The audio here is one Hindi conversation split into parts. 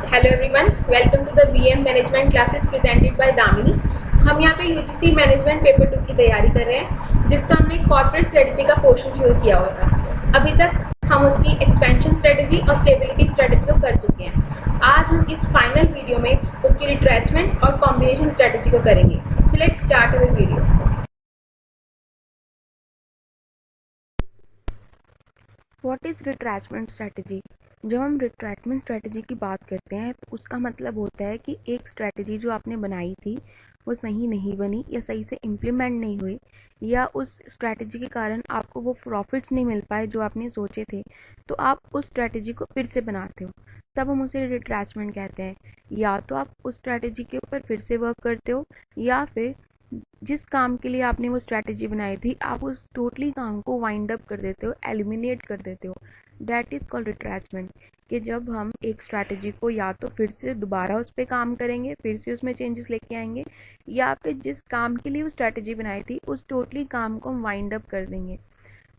Hello everyone, welcome to the BM management classes presented by Damini. हम यहाँ पे यूजीसी मैनेजमेंट पेपर 2 की तैयारी कर रहे हैं, जिसका हमने कॉर्पोरेट स्ट्रेटजी का पोर्शन शुरू किया हुआ था। अभी तक हम उसकी एक्सपेंशन स्ट्रेटजी और स्टेबिलिटी स्ट्रेटजी को कर चुके हैं। आज हम इस फाइनल वीडियो में उसकी रिट्रेचमेंट और कॉम्बिनेशन स्ट्रेटजी को करेंगे। So let's start our video. What is retrenchment strategy? जब हम रिट्रैचमेंट स्ट्रैटेजी की बात करते हैं तो उसका मतलब होता है कि एक स्ट्रैटेजी जो आपने बनाई थी वो सही नहीं बनी या सही से इम्प्लीमेंट नहीं हुई, या उस स्ट्रैटेजी के कारण आपको वो प्रॉफिट्स नहीं मिल पाए जो आपने सोचे थे, तो आप उस स्ट्रैटेजी को फिर से बनाते हो, तब हम उसे रिट्रैचमेंट कहते हैं। या तो आप उस स्ट्रैटेजी के ऊपर फिर से वर्क करते हो, या फिर जिस काम के लिए आपने वो स्ट्रैटेजी बनाई थी आप उस टोटली काम को वाइंड अप कर देते हो, एलिमिनेट कर देते हो। That is called retrenchment. कि जब हम एक स्ट्रैटेजी को या तो फिर से दोबारा उस पर काम करेंगे, फिर से उसमें चेंजेस लेके आएंगे, या फिर जिस काम के लिए वो स्ट्रैटेजी बनाई थी उस टोटली काम को हम वाइंड अप कर देंगे।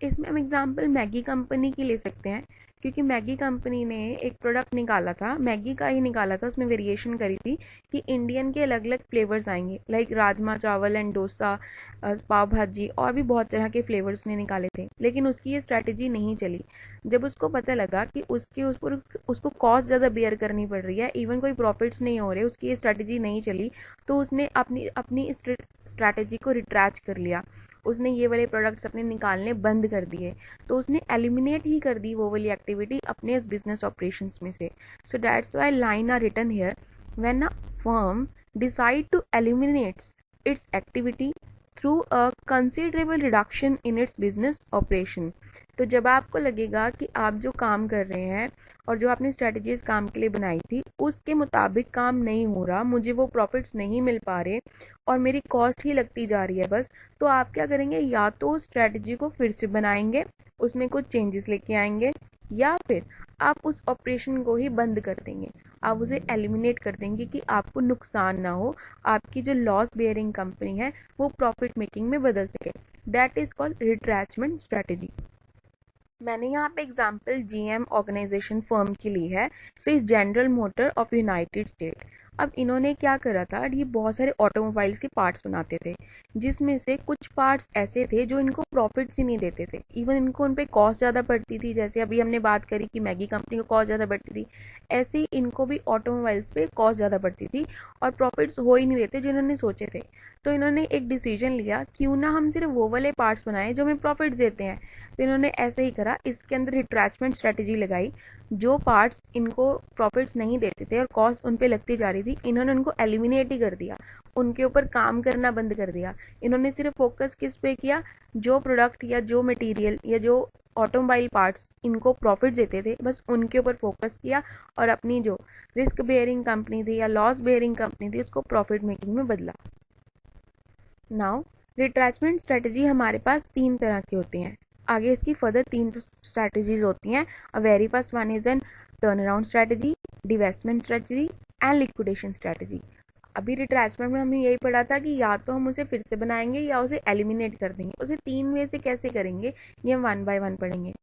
इसमें हम एग्जांपल मैगी कंपनी की ले सकते हैं, क्योंकि मैगी कंपनी ने एक प्रोडक्ट निकाला था, मैगी का ही निकाला था, उसमें वेरिएशन करी थी कि इंडियन के अलग अलग फ्लेवर्स आएंगे, लाइक राजमा चावल एंड डोसा, पाव भाजी, और भी बहुत तरह के फ्लेवर्स ने निकाले थे। लेकिन उसकी ये स्ट्रैटेजी नहीं चली। जब उसको पता लगा कि उसके ऊपर उसको कॉस्ट ज़्यादा बेयर करनी पड़ रही है, इवन कोई प्रॉफिट्स नहीं हो रहे, उसकी ये स्ट्रैटेजी नहीं चली, तो उसने अपनी अपनी स्ट्रैटेजी को रिट्रैच कर लिया। उसने ये वाले प्रोडक्ट्स अपने निकालने बंद कर दिए, तो उसने एलिमिनेट ही कर दी वो वाली एक्टिविटी अपने इस बिजनेस ऑपरेशंस में से। So that's why line are written here, when a firm decide to eliminates its activity through a considerable reduction in its business operation। तो जब आपको लगेगा कि आप जो काम कर रहे हैं और जो आपने स्ट्रेटजी इस काम के लिए बनाई थी उसके मुताबिक काम नहीं हो रहा, मुझे वो प्रॉफिट्स नहीं मिल पा रहे और मेरी कॉस्ट ही लगती जा रही है बस, तो आप क्या करेंगे? या तो उस स्ट्रेटजी को फिर से बनाएंगे, उसमें कुछ चेंजेस लेके आएंगे, या फिर आप उस ऑपरेशन को ही बंद कर देंगे, आप उसे एलिमिनेट कर देंगे कि आपको नुकसान ना हो, आपकी जो लॉस बेयरिंग कंपनी है वो प्रॉफिट मेकिंग में बदल सके। That is called retrenchment strategy. मैंने यहाँ पे एग्जांपल जीएम ऑर्गेनाइजेशन फर्म की ली है। सो इस general motor of United state. अब इन्होंने क्या करा था, ये बहुत सारे ऑटोमोबाइल्स के पार्ट्स बनाते थे, जिसमें से कुछ पार्ट्स ऐसे थे जो इनको प्रॉफिट्स ही नहीं देते थे, इवन इनको उन पे कॉस्ट ज़्यादा पड़ती थी। जैसे अभी हमने बात करी कि मैगी कंपनी को कॉस्ट ज़्यादा पड़ती थी, ऐसे ही इनको भी ऑटोमोबाइल्स पे कॉस्ट ज़्यादा पड़ती थी और प्रॉफिट्स हो ही नहीं रहते जो इन्होंने सोचे थे। तो इन्होंने एक डिसीजन लिया, क्यों ना हम सिर्फ वो वाले पार्ट्स बनाएं जो हमें प्रॉफिट्स देते हैं। तो इन्होंने ऐसे ही करा, इसके अंदर रिट्रैचमेंट स्ट्रेटेजी लगाई। जो पार्ट्स इनको प्रॉफिट्स नहीं देते थे और कॉस्ट उन पे लगती जा रही थी, इन्होंने उनको एलिमिनेट ही कर दिया, उनके ऊपर काम करना बंद कर दिया। इन्होंने सिर्फ फोकस किस पे किया? जो प्रोडक्ट या जो मटेरियल या जो ऑटोमोबाइल पार्ट्स इनको प्रॉफिट देते थे, बस उनके ऊपर फोकस किया और अपनी जो रिस्क बेयरिंग कंपनी थी या लॉस बेयरिंग कंपनी थी उसको प्रॉफिट मेकिंग में बदला। नाउ रिट्रैचमेंट स्ट्रेटजी हमारे पास तीन तरह की होती हैं। आगे इसकी फर्दर तीन स्ट्रेटजीज होती हैं। A very first one is an turn around strategy, divestment strategy and liquidation strategy. अभी रिट्रैचमेंट में हमने यही पढ़ा था कि या तो हम उसे फिर से बनाएंगे या उसे एलिमिनेट कर देंगे। उसे तीन वे से कैसे करेंगे ये हम वन बाय वन पढ़ेंगे।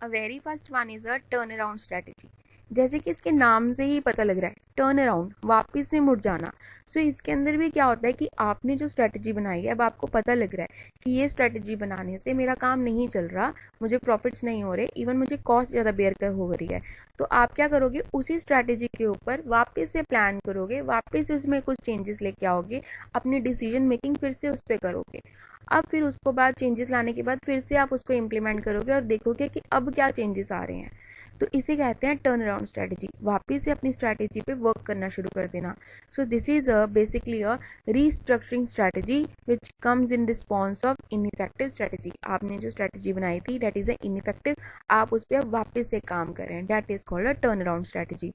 A very first one is a turn around strategy. जैसे कि इसके नाम से ही पता लग रहा है, टर्न अराउंड, वापस से मुड़ जाना। सो इसके अंदर भी क्या होता है कि आपने जो स्ट्रेटजी बनाई है, अब आपको पता लग रहा है कि ये स्ट्रेटजी बनाने से मेरा काम नहीं चल रहा, मुझे प्रॉफिट्स नहीं हो रहे, इवन मुझे कॉस्ट ज़्यादा बेयर कर हो रही है। तो आप क्या करोगे? उसी स्ट्रेटजी के ऊपर वापस से प्लान करोगे, वापस से उसमें कुछ चेंजेस लेके आओगे, अपनी डिसीजन मेकिंग फिर से उस पर करोगे। अब फिर उसको बाद चेंजेस लाने के बाद फिर से आप उसको इम्प्लीमेंट करोगे और देखोगे कि अब क्या चेंजेस आ रहे हैं। तो इसे कहते हैं टर्न अराउंड स्ट्रेटजी, वापिस से अपनी स्ट्रेटजी पे वर्क करना शुरू कर देना। So this is basically a restructuring strategy which comes in response of ineffective strategy. आपने जो स्ट्रेटजी बनाई थी डेट इज अ इनइफेक्टिव, आप उस पर वापस से काम करें, that is called a turn around strategy.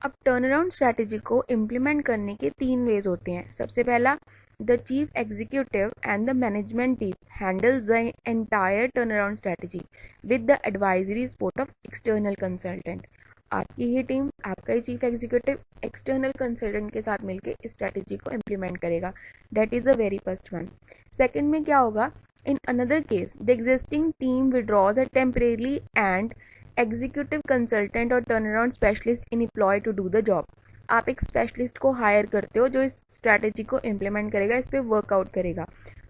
अब टर्न अराउंड स्ट्रेटजी को इम्प्लीमेंट करने के तीन वेज होते हैं। सबसे पहला, the chief executive and the management team handles the entire turn around strategy with the advisory support of external consultant. आपकी ही टीम, आपका ही चीफ एग्जीक्यूटिव एक्सटर्नल कंसल्टेंट के साथ मिलकर इस स्ट्रेटजी को इम्प्लीमेंट करेगा। That is the very first one. Second में क्या होगा? In another case the existing team withdraws a temporarily and executive consultant और turn around specialist in employ to do the job. आप एक स्पेशलिस्ट को हायर करते हो जो इस स्ट्रैटेजी को इम्प्लीमेंट करेगा, इस पर वर्कआउट करेगा।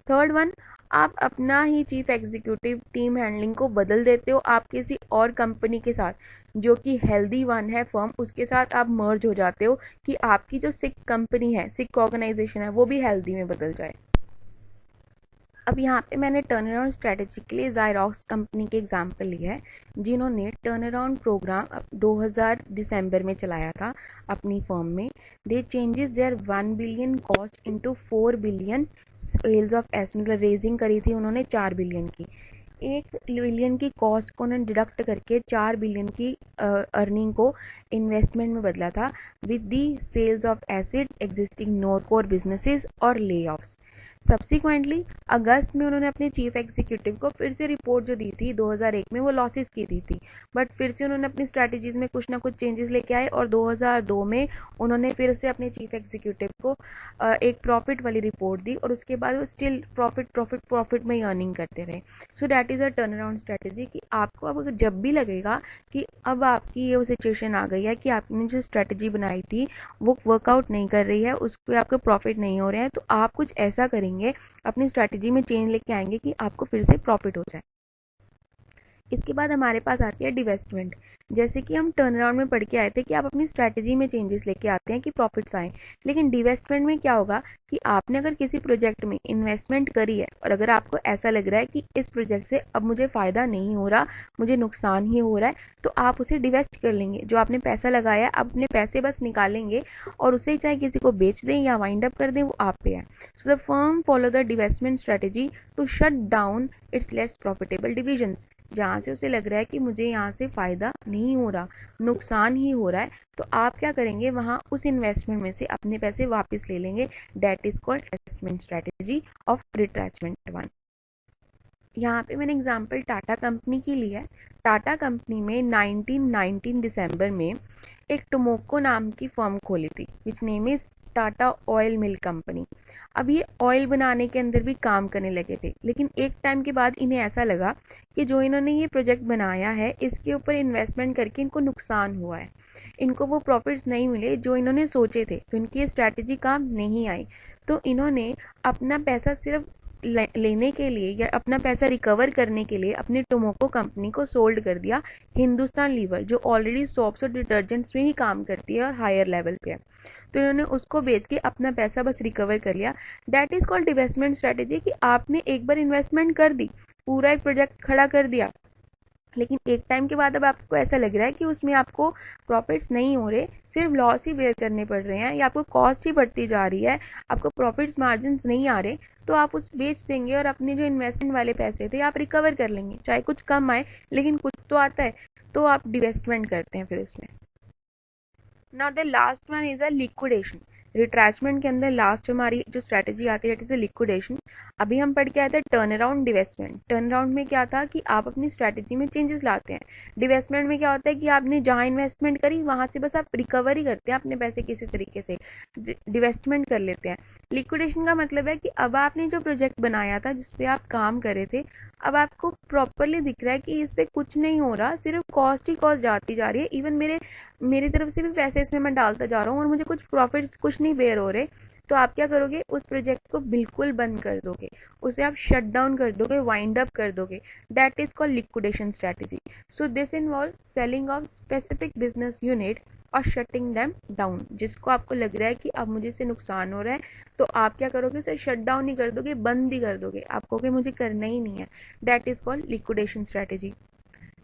थर्ड वन, आप अपना ही चीफ एग्जीक्यूटिव टीम हैंडलिंग को बदल देते हो, आप किसी और कंपनी के साथ जो कि हेल्दी वन है फर्म, उसके साथ आप मर्ज हो जाते हो कि आपकी जो सिक कंपनी है, सिक ऑर्गेनाइजेशन है, वो भी हेल्दी में बदल जाए। अब यहाँ पे मैंने टर्न अराउंड स्ट्रैटेजी के लिए ज़ायरॉक्स कंपनी के एग्जांपल लिया है, जिन्होंने टर्न अराउंड प्रोग्राम 2000 दिसंबर में चलाया था अपनी फर्म में। They changes their 1 billion cost into 4 billion sales of एस, मतलब रेजिंग करी थी उन्होंने 4 बिलियन की। 1 बिलियन की कॉस्ट को उन्होंने डिडक्ट करके 4 बिलियन की अर्निंग को इन्वेस्टमेंट में बदला था with the sales of acid existing non core businesses और ले ऑफ्स। सब्सिक्वेंटली अगस्त में उन्होंने अपने चीफ एग्जीक्यूटिव को फिर से रिपोर्ट जो दी थी 2001 में, वो लॉसेस की दी थी, बट फिर से उन्होंने अपनी स्ट्रैटेजीज में कुछ ना कुछ चेंजेस लेके आए और 2002 में उन्होंने फिर से अपने चीफ एग्जीक्यूटिव को एक प्रॉफिट वाली रिपोर्ट दी और उसके बाद वो स्टिल प्रॉफिट में ही अर्निंग करते रहे। So that is a turn around strategy कि आपको अब जब भी लगेगा कि अब आपकी ये सिचुएशन आ गई है कि आपने जो स्ट्रैटेजी बनाई थी वो वर्कआउट नहीं कर रही है, उसको आपको प्रॉफिट नहीं हो रहे हैं, तो आप कुछ ऐसा करेंगे, अपनी स्ट्रैटेजी में चेंज लेके आएंगे कि आपको फिर से प्रॉफिट हो जाए। इसके बाद हमारे पास आती है डिवेस्टमेंट। जैसे कि हम टर्न अराउंड में पढ़ के आए थे कि आप अपनी स्ट्रैटेजी में चेंजेस लेके आते हैं कि प्रॉफिट्स आए, लेकिन डिवेस्टमेंट में क्या होगा कि आपने अगर किसी प्रोजेक्ट में इन्वेस्टमेंट करी है और अगर आपको ऐसा लग रहा है कि इस प्रोजेक्ट से अब मुझे फ़ायदा नहीं हो रहा, मुझे नुकसान ही हो रहा है, तो आप उसे डिवेस्ट कर लेंगे। जो आपने पैसा लगाया है, अपने पैसे बस निकालेंगे और उसे चाहे किसी को बेच दें या वाइंड अप कर दें, वो आप पे है। So the firm follow the divestment strategy to shut down its less profitable divisions. जहाँ से उसे लग रहा है कि मुझे यहाँ से फ़ायदा नहीं हो रहा, नुकसान ही हो रहा है, तो आप क्या करेंगे, वहाँ उस इन्वेस्टमेंट में से अपने पैसे वापस ले लेंगे। That is called investment strategy of retrenchment one. यहाँ पे मैंने एग्जांपल टाटा कंपनी की ली है। टाटा कंपनी में 19 दिसंबर में एक टोमोको नाम की फर्म खोली थी which name is Tata oil mill company. अब ये ऑयल बनाने के अंदर भी काम करने लगे थे, लेकिन एक टाइम के बाद इन्हें ऐसा लगा कि जो इन्होंने ये प्रोजेक्ट बनाया है इसके ऊपर इन्वेस्टमेंट करके इनको नुकसान हुआ है, इनको वो प्रॉफिट्स नहीं मिले जो इन्होंने सोचे थे, तो इनकी ये स्ट्रैटेजी काम नहीं आई। तो इन्होंने अपना पैसा सिर्फ लेने के लिए या अपना पैसा रिकवर करने के लिए अपनी टोमोको कंपनी को सोल्ड कर दिया हिंदुस्तान लीवर, जो ऑलरेडी सोप्स और डिटर्जेंट्स में ही काम करती है और हायर लेवल पे है, तो इन्होंने उसको बेच के अपना पैसा बस रिकवर कर लिया। That is called investment strategy कि आपने एक बार इन्वेस्टमेंट कर दी, पूरा एक प्रोजेक्ट खड़ा कर दिया, लेकिन एक टाइम के बाद अब आपको ऐसा लग रहा है कि उसमें आपको प्रॉफिट्स नहीं हो रहे, सिर्फ लॉस ही बेयर करने पड़ रहे हैं या आपको कॉस्ट ही बढ़ती जा रही है, आपको प्रॉफिट्स मार्जिन्स नहीं आ रहे, तो आप उस बेच देंगे और अपने जो इन्वेस्टमेंट वाले पैसे थे आप रिकवर कर लेंगे, चाहे कुछ कम आए लेकिन कुछ तो आता है, तो आप डिवेस्टमेंट करते हैं फिर उसमें। Now the last one is a liquidation. Retrenchment के अंदर लास्ट हमारी जो स्ट्रैटेजी आती है, इट इज अ लिक्विडेशन। अभी हम पढ़ के आए थे turn around divestment. Turn around में क्या था कि आप अपनी स्ट्रैटेजी में चेंजेस लाते हैं। डिवेस्टमेंट में क्या होता है कि आपने जहाँ इन्वेस्टमेंट करी वहाँ से बस आप रिकवरी करते हैं अपने पैसे किसी तरीके से, डिवेस्टमेंट कर लेते हैं। लिक्विडेशन का मतलब है कि अब आपने जो प्रोजेक्ट बनाया था जिसपे आप काम कर रहे थे, अब आपको प्रॉपरली दिख रहा है कि इस पर कुछ नहीं हो रहा, सिर्फ कॉस्ट ही कॉस्ट जाती जा रही है, इवन मेरी तरफ से भी पैसे इसमें मैं डालता जा रहा हूँ और मुझे कुछ प्रॉफिट्स कुछ नहीं बेयर हो रहे, तो आप क्या करोगे, उस प्रोजेक्ट को बिल्कुल बंद कर दोगे, उसे आप शट डाउन कर दोगे, वाइंड अप कर दोगे। That is called liquidation strategy. So this involve selling of specific business unit और शटिंग देम डाउन। जिसको आपको लग रहा है कि अब मुझे इससे नुकसान हो रहा है, तो आप क्या करोगे, उसे शट डाउन ही कर दोगे, बंद ही कर दोगे, आप कहोगे मुझे करना ही नहीं है। That is called liquidation strategy.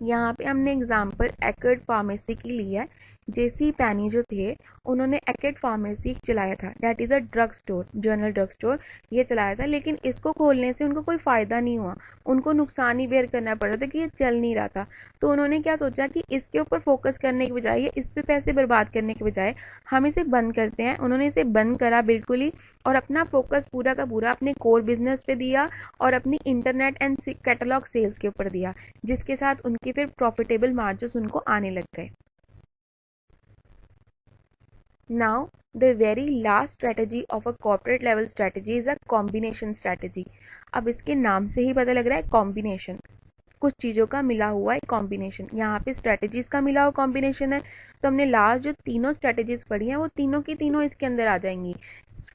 यहाँ पे हमने एग्जाम्पल एकर्ड फार्मेसी की ली है। जेसी पैनी जो थे उन्होंने एकर्ड फार्मेसी चलाया था, that is a drug store, general drug store ये चलाया था, लेकिन इसको खोलने से उनको कोई फ़ायदा नहीं हुआ, उनको नुकसान ही बेयर करना पड़ रहा था कि ये चल नहीं रहा था। तो उन्होंने क्या सोचा कि इसके ऊपर फोकस करने के बजाय या इस पर पैसे बर्बाद करने के बजाय हम इसे बंद करते हैं। उन्होंने इसे बंद करा बिल्कुल ही और अपना फोकस पूरा का पूरा अपने कोर बिजनेस पे दिया और अपनी इंटरनेट एंड कैटलॉग सेल्स के ऊपर दिया, जिसके साथ उनके फिर प्रॉफिटेबल मार्जिन्स उनको आने लग गए। Now, the very last strategy of a corporate level strategy is a combination strategy. अब इसके नाम से ही पता लग रहा है कॉम्बिनेशन। कुछ चीज़ों का मिला हुआ एक कॉम्बिनेशन। यहाँ पे स्ट्रैटेजीज़ का मिला हुआ कॉम्बिनेशन है। तो हमने लास्ट जो तीनों स्ट्रैटेजीज़ पढ़ी हैं वो तीनों की तीनों इसके अंदर आ जाएंगी।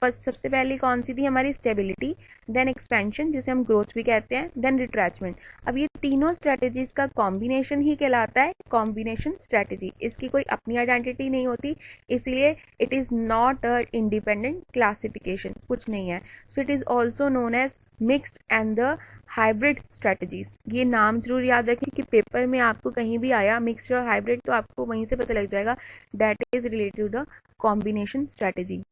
फर्स्ट सबसे पहली कौन सी थी हमारी, स्टेबिलिटी, देन एक्सपेंशन जिसे हम ग्रोथ भी कहते हैं, देन रिट्रैचमेंट। अब ये तीनों स्ट्रैटेजीज का कॉम्बिनेशन ही कहलाता है कॉम्बिनेशन स्ट्रैटेजी। इसकी कोई अपनी आइडेंटिटी नहीं होती, इसीलिए it is not a independent classification, कुछ नहीं है। So it is also known as mixed and the hybrid strategies. ये नाम जरूर याद रखें कि पेपर में आपको कहीं भी आया मिक्स्ड और हाइब्रिड तो आपको वहीं से पता लग जाएगा that is related to the combination strategy.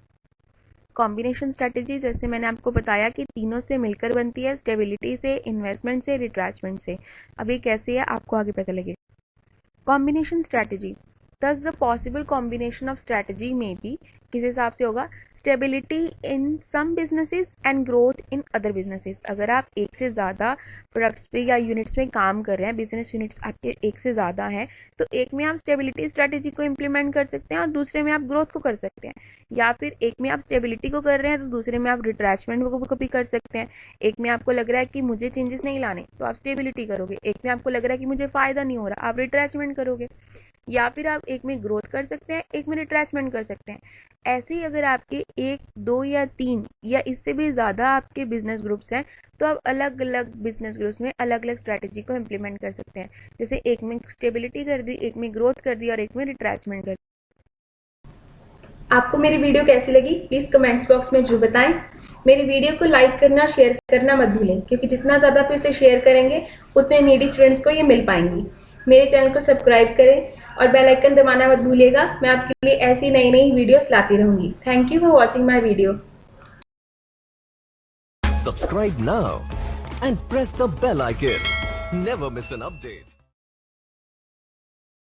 Combination strategy जैसे मैंने आपको बताया कि तीनों से मिलकर बनती है, स्टेबिलिटी से, इन्वेस्टमेंट से, रिट्रैचमेंट से। अब ये कैसे है आपको आगे पता लगे। Combination strategy, thus the possible combination of strategy may be, किस हिसाब से होगा, stability in some businesses and growth in other businesses. अगर आप एक से ज़्यादा प्रोडक्ट्स पे या यूनिट्स में काम कर रहे हैं, बिजनेस यूनिट्स आपके एक से ज़्यादा हैं, तो एक में आप स्टेबिलिटी स्ट्रैटेजी को इम्प्लीमेंट कर सकते हैं और दूसरे में आप ग्रोथ को कर सकते हैं। या फिर एक में आप स्टेबिलिटी को कर रहे हैं तो दूसरे में आप रिट्रैचमेंट को भी कर सकते हैं। एक में आपको लग रहा है कि मुझे चेंजेस नहीं लाने तो आप स्टेबिलिटी करोगे, एक में आपको लग रहा है कि मुझे फ़ायदा नहीं हो रहा आप रिट्रैचमेंट करोगे। या फिर आप एक में ग्रोथ कर सकते हैं, एक में रिट्रैचमेंट कर सकते हैं। ऐसे ही अगर आपके 1, 2 या 3 या इससे भी ज़्यादा आपके बिजनेस ग्रुप्स हैं तो आप अलग अलग बिजनेस ग्रुप्स में अलग अलग स्ट्रैटेजी को इम्प्लीमेंट कर सकते हैं। जैसे एक में स्टेबिलिटी कर दी, एक में ग्रोथ कर दी और एक में रिट्रैचमेंट कर दी। आपको मेरी वीडियो कैसी लगी प्लीज़ कमेंट्स बॉक्स में जरूर बताएं। मेरी वीडियो को लाइक करना, शेयर करना मत भूलें, क्योंकि जितना ज़्यादा आप इसे शेयर करेंगे उतने नीडी स्टूडेंट्स को ये मिल पाएंगी। मेरे चैनल को सब्सक्राइब करें और बेल आइकन दबाना मत भूलिएगा। मैं आपके लिए ऐसी नई नई वीडियोस लाती रहूंगी। Thank you for watching my video. Subscribe now and press the bell icon. Never miss an update.